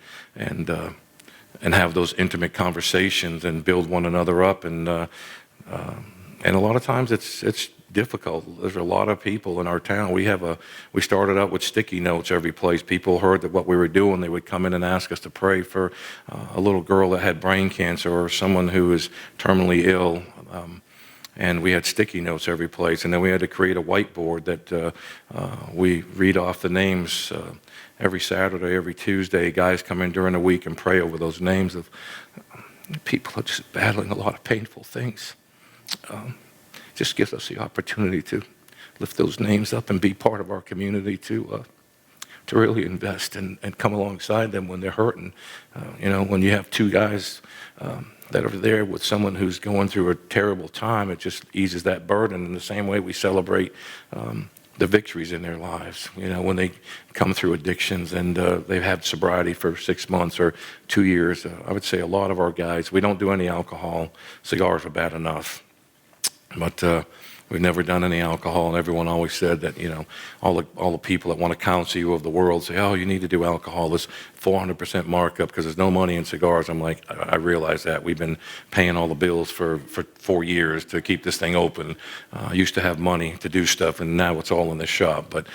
have those intimate conversations and build one another up. And a lot of times it's difficult. There's a lot of people in our town. We started out with sticky notes every place. People heard that what we were doing, they would come in and ask us to pray for a little girl that had brain cancer or someone who is terminally ill. And we had sticky notes every place, and then we had to create a whiteboard that we read off the names every Saturday, every Tuesday. Guys come in during the week and pray over those names of people who are just battling a lot of painful things. Just gives us the opportunity to lift those names up and be part of our community, to really invest and come alongside them when they're hurting. When you have two guys that are there with someone who's going through a terrible time, it just eases that burden. In the same way we celebrate the victories in their lives, when they come through addictions and they've had sobriety for 6 months or 2 years. I would say a lot of our guys, we don't do any alcohol. Cigars are bad enough, but we've never done any alcohol, and everyone always said that, all the people that want to counsel you of the world say, oh, you need to do alcohol, this 400% markup, because there's no money in cigars. I'm like, I realize that. We've been paying all the bills for 4 years to keep this thing open. Used to have money to do stuff, and now it's all in the shop. But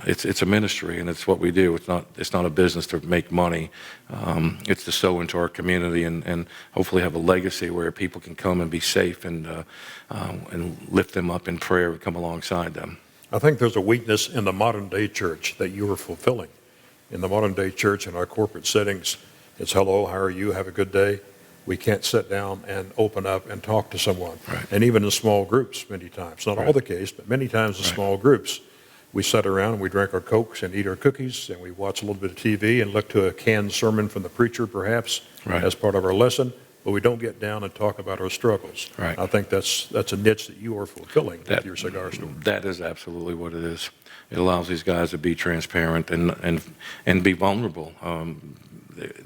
it's a ministry, and it's what we do. It's not a business to make money. It's to sow into our community and hopefully have a legacy where people can come and be safe and lift them up in prayer and come alongside them. I think there's a weakness in the modern day church that you are fulfilling. In the modern day church, in our corporate settings, it's hello, how are you, have a good day. We can't sit down and open up and talk to someone. Right. And even in small groups many times, not all the case, but many times in small groups, we sit around and we drink our Cokes and eat our cookies, and we watch a little bit of TV and look to a canned sermon from the preacher perhaps as part of our lesson. But we don't get down and talk about our struggles. Right. I think that's a niche that you are fulfilling with your cigar store. That is absolutely what it is. It allows these guys to be transparent and be vulnerable.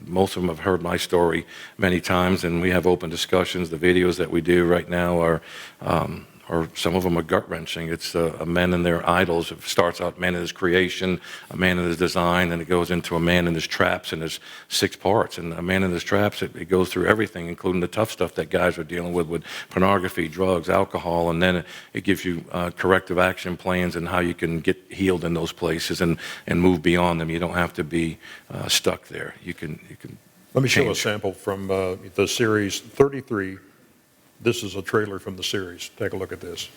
Most of them have heard my story many times, and we have open discussions. The videos that we do right now are or some of them are gut-wrenching. It's a man and their idols. It starts out man in his creation, a man in his design, and it goes into a man in his traps, and there's 6 parts. And a man in his traps, it goes through everything, including the tough stuff that guys are dealing with pornography, drugs, alcohol, and then it gives you corrective action plans and how you can get healed in those places and move beyond them. You don't have to be stuck there. You can Let me show a change. sample from the series 33. This is a trailer from the series. Take a look at this.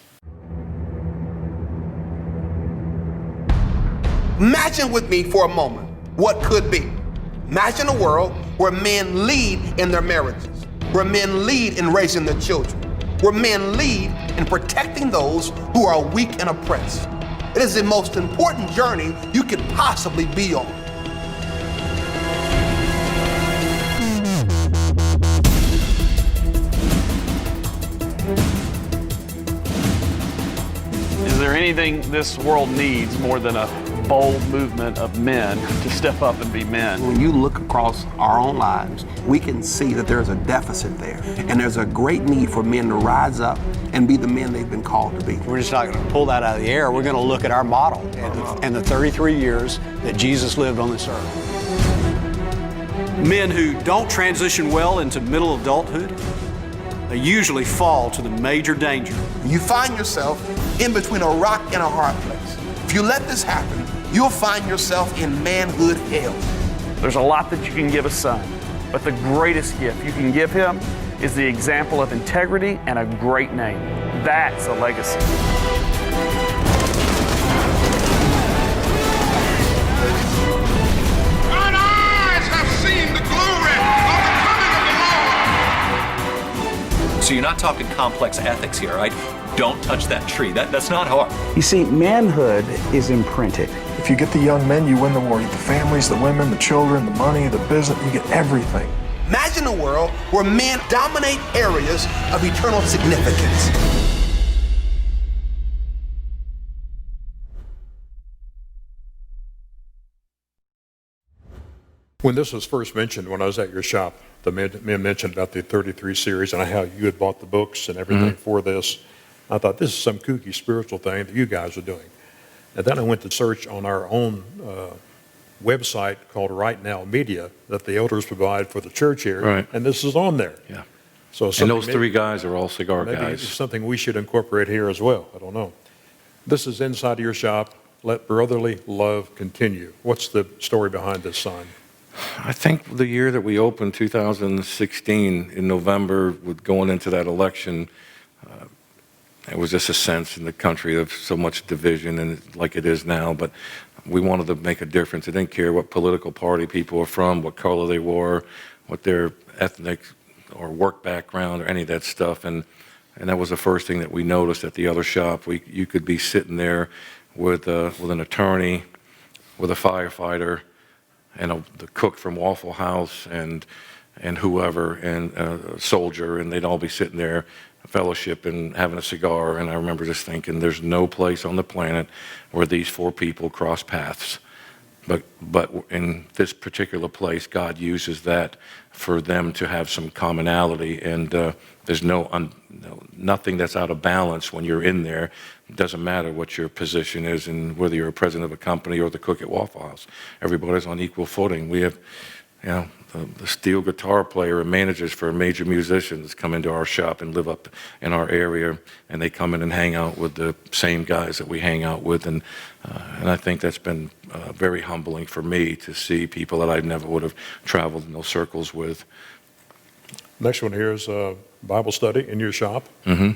Imagine with me for a moment what could be. Imagine a world where men lead in their marriages, where men lead in raising their children, where men lead in protecting those who are weak and oppressed. It is the most important journey you could possibly be on. Is there anything this world needs more than a bold movement of men to step up and be men? When you look across our own lives, we can see that there's a deficit there. And there's a great need for men to rise up and be the men they've been called to be. We're just not going to pull that out of the air. We're going to look at our model and the 33 years that Jesus lived on this earth. Men who don't transition well into middle adulthood, they usually fall to the major danger. You find yourself in between a rock and a hard place. If you let this happen, you'll find yourself in manhood hell. There's a lot that you can give a son, But the greatest gift you can give him is the example of integrity and a great name. That's a legacy. Thine eyes have seen the glory of the coming of the Lord. So you're not talking complex ethics here, right? Don't touch that tree. That's not hard. You see, manhood is imprinted. If you get the young men, you win the war. You get the families, the women, the children, the money, the business, you get everything. Imagine a world where men dominate areas of eternal significance. When this was first mentioned, when I was at your shop, the men mentioned about the 33 series and how you had bought the books and everything for this. I thought, this is some kooky spiritual thing that you guys are doing. And then I went to search on our own website called Right Now Media that the elders provide for the church here, Right. and this is on there. Yeah. So And those three guys are all cigar maybe guys. it's something we should incorporate here as well. I don't know. This is inside of your shop. Let brotherly love continue. What's the story behind this sign? I think the year that we opened, 2016, in November, with going into that election, it was just a sense in the country of so much division, and like it is now, but we wanted to make a difference. I didn't care what political party people were from, what color they wore, what their ethnic or work background or any of that stuff, and that was the first thing that we noticed at the other shop. You could be sitting there with an attorney, with a firefighter, and the cook from Waffle House, and whoever, and a soldier, and they'd all be sitting there, fellowship and having a cigar. And I remember just thinking, there's no place on the planet where these four people cross paths. But in this particular place, God uses that for them to have some commonality, and there's nothing that's out of balance when you're in there. It doesn't matter what your position is, and whether you're a president of a company or the cook at Waffle House. Everybody's on equal footing. We have, the steel guitar player and managers for major musicians come into our shop and live up in our area, and they come in and hang out with the same guys that we hang out with, and I think that's been very humbling for me to see people that I never would have traveled in those circles with. Next one here is Bible study in your shop. Mm-hmm.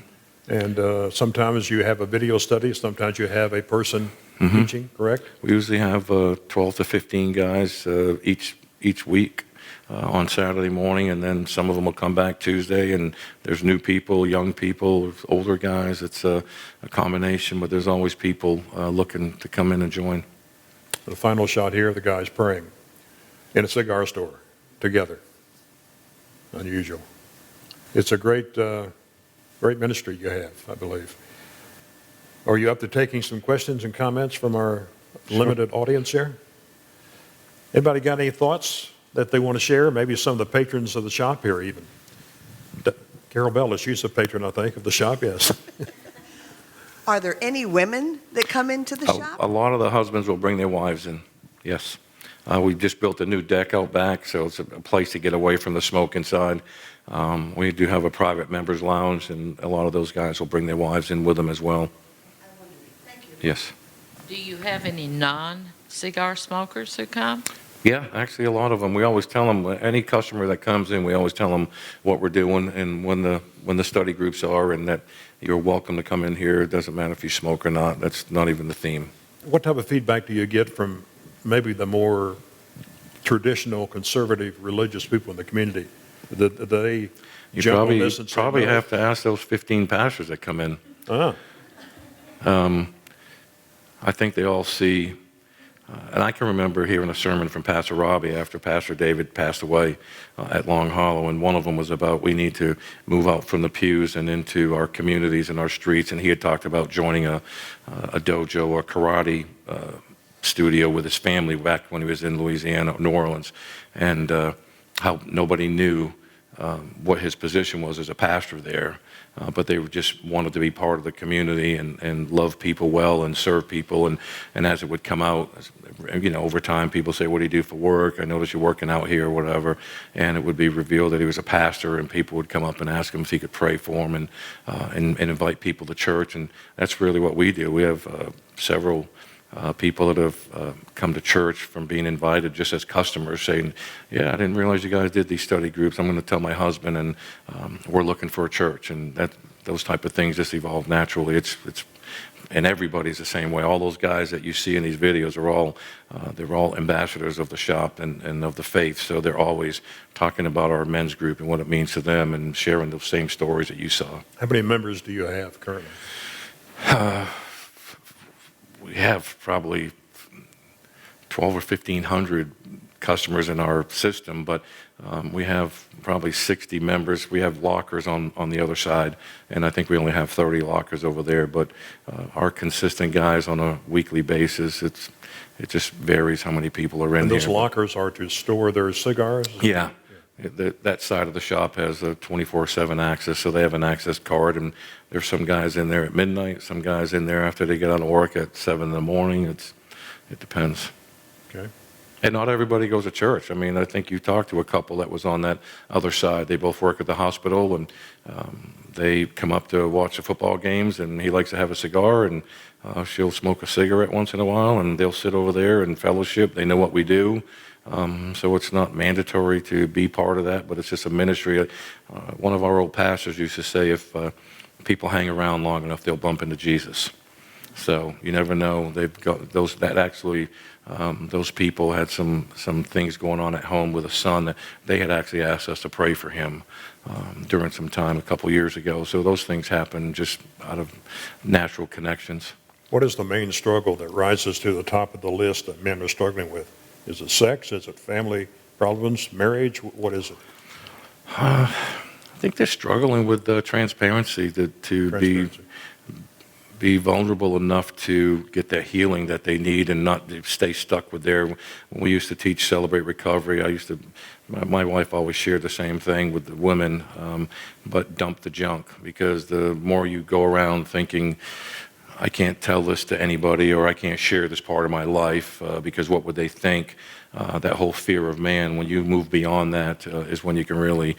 And sometimes you have a video study, sometimes you have a person teaching, correct? We usually have 12 to 15 guys each week on Saturday morning, and then some of them will come back Tuesday, and there's new people, young people, older guys. It's a combination, but there's always people looking to come in and join. The final shot here, the guys praying in a cigar store together. Unusual. It's a great ministry you have, I believe. Are you up to taking some questions and comments from our limited audience here? Anybody got any thoughts that they want to share? Maybe some of the patrons of the shop here even. Carol Bella, she's a patron, I think, of the shop, yes. Are there any women that come into the shop? A lot of the husbands will bring their wives in, yes. We've just built a new deck out back, so it's a place to get away from the smoke inside. We do have a private members lounge, and a lot of those guys will bring their wives in with them as well. Thank you. Yes. Do you have any non-cigar smokers who come? Yeah, actually a lot of them. We always tell them, any customer that comes in, we always tell them what we're doing and when the study groups are, and that you're welcome to come in here. It doesn't matter if you smoke or not. That's not even the theme. What type of feedback do you get from maybe the more traditional, conservative, religious people in the community? Do they jump on this and say probably no? have to ask those 15 pastors that come in. I think they all see, and I can remember hearing a sermon from Pastor Robbie after Pastor David passed away at Long Hollow, and one of them was about we need to move out from the pews and into our communities and our streets, and he had talked about joining a dojo or karate studio with his family back when he was in Louisiana, New Orleans, and how nobody knew what his position was as a pastor there, but they just wanted to be part of the community and love people well and serve people, and as it would come out, over time, people say, what do you do for work? I noticed you're working out here or whatever, and it would be revealed that he was a pastor, and people would come up and ask him if he could pray for them and invite people to church, and that's really what we do. We have several people that have come to church from being invited just as customers saying, yeah, I didn't realize you guys did these study groups. I'm going to tell my husband, and we're looking for a church. And those type of things just evolve naturally. And everybody's the same way. All those guys that you see in these videos are they're all ambassadors of the shop and of the faith. So they're always talking about our men's group and what it means to them and sharing those same stories that you saw. How many members do you have currently? We have probably 12 or 1,500 customers in our system, but we have probably 60 members. We have lockers on the other side, and I think we only have 30 lockers over there. But our consistent guys on a weekly basis, it just varies how many people are in And those here. lockers are to store their cigars? Yeah. That side of the shop has a 24/7 access, so they have an access card, and there's some guys in there at midnight, some guys in there after they get out of work at 7 in the morning. It depends. Okay. And not everybody goes to church. I mean, I think you talked to a couple that was on that other side. They both work at the hospital, and they come up to watch the football games, and he likes to have a cigar, and she'll smoke a cigarette once in a while, and they'll sit over there and fellowship. They know what we do. So it's not mandatory to be part of that, but it's just a ministry. One of our old pastors used to say, if people hang around long enough, they'll bump into Jesus. So you never know. They've got those people had some things going on at home with a son that they had actually asked us to pray for him during some time a couple years ago. So those things happen just out of natural connections. What is the main struggle that rises to the top of the list that men are struggling with? Is it sex? Is it family problems, marriage? What is it? I think they're struggling with transparency, to be vulnerable enough to get that healing that they need and not stay stuck with when we used to teach Celebrate Recovery, my wife always shared the same thing with the women, but dump the junk, because the more you go around thinking, I can't tell this to anybody, or I can't share this part of my life because what would they think? That whole fear of man, when you move beyond that is when you can really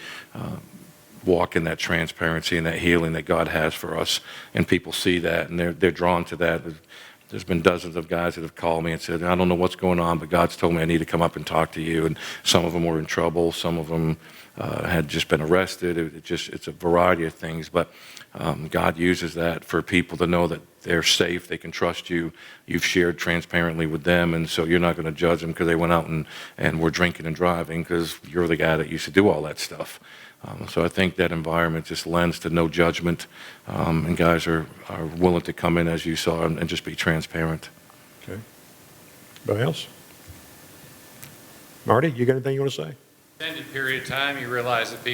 walk in that transparency and that healing that God has for us. And people see that, and they're drawn to that. There's been dozens of guys that have called me and said, I don't know what's going on, but God's told me I need to come up and talk to you. And some of them were in trouble. Some of them had just been arrested. It's a variety of things. But God uses that for people to know that they're safe. They can trust you. You've shared transparently with them. And so you're not going to judge them because they went out and were drinking and driving, because you're the guy that used to do all that stuff. So I think that environment just lends to no judgment, and guys are willing to come in, as you saw, and just be transparent. Okay. Anybody else? Marty, you got anything you want to say? Extended period of time, you realize that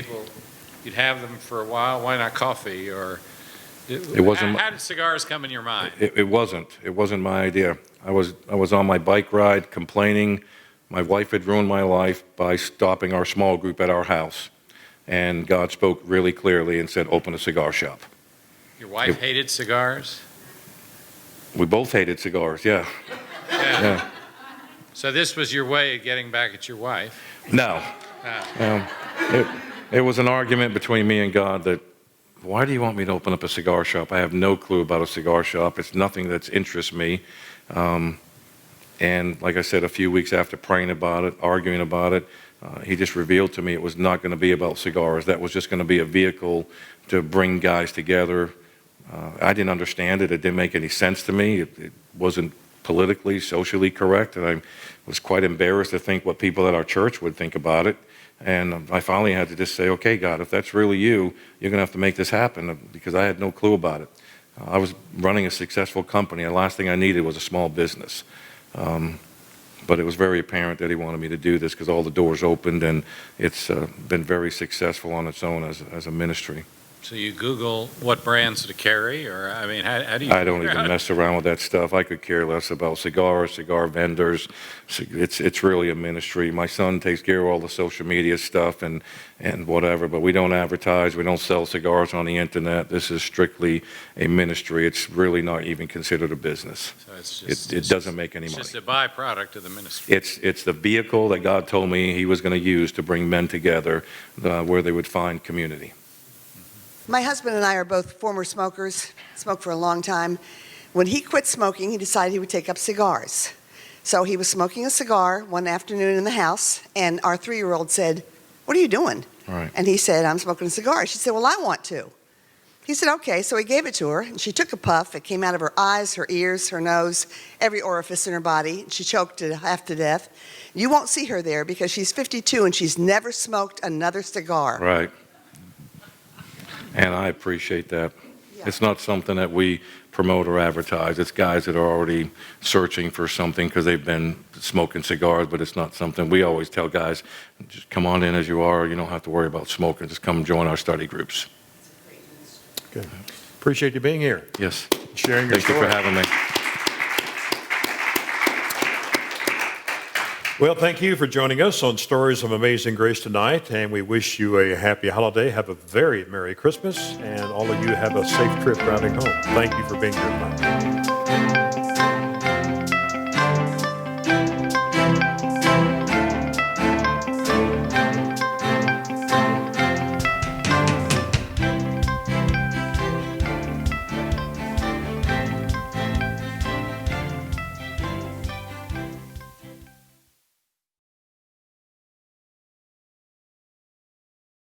you'd have them for a while. Why not coffee? Or it wasn't. How did cigars come in your mind? It wasn't my idea. I was on my bike ride complaining. My wife had ruined my life by stopping our small group at our house. And God spoke really clearly and said, open a cigar shop. Your wife hated cigars? We both hated cigars, yeah. Yeah. So this was your way of getting back at your wife? No. It was an argument between me and God that, why do you want me to open up a cigar shop? I have no clue about a cigar shop. It's nothing that interests me. And like I said, a few weeks after praying about it, arguing about it, he just revealed to me it was not going to be about cigars. That was just going to be a vehicle to bring guys together. I didn't understand it. It didn't make any sense to me. It wasn't politically, socially correct. And I was quite embarrassed to think what people at our church would think about it. And I finally had to just say, okay, God, if that's really you, you're going to have to make this happen, because I had no clue about it. I was running a successful company. The last thing I needed was a small business. But it was very apparent that he wanted me to do this, because all the doors opened, and it's been very successful on its own as a ministry. So you Google what brands to carry, or I mean, how do you? I don't even mess around with that stuff. I could care less about cigars, cigar vendors. It's really a ministry. My son takes care of all the social media stuff and whatever, but we don't advertise. We don't sell cigars on the internet. This is strictly a ministry. It's really not even considered a business. So it's just, it doesn't make any money. It's just a byproduct of the ministry. It's the vehicle that God told me he was going to use to bring men together where they would find community. My husband and I are both former smokers, smoked for a long time. When he quit smoking, he decided he would take up cigars. So he was smoking a cigar one afternoon in the house, and our 3-year-old said, "What are you doing?" Right. And he said, "I'm smoking a cigar." She said, "Well, I want to." He said, "Okay." So he gave it to her, and she took a puff. It came out of her eyes, her ears, her nose, every orifice in her body. She choked it half to death. You won't see her there because she's 52 and she's never smoked another cigar. Right. And I appreciate that. Yeah. It's not something that we promote or advertise. It's guys that are already searching for something because they've been smoking cigars, but it's not something we always tell guys, just come on in as you are. You don't have to worry about smoking. Just come join our study groups. Good. Appreciate you being here. Yes. Sharing your Thank you story. for having me. Well, thank you for joining us on Stories of Amazing Grace tonight, and we wish you a happy holiday. Have a very Merry Christmas, and all of you have a safe trip rounding home. Thank you for being here tonight.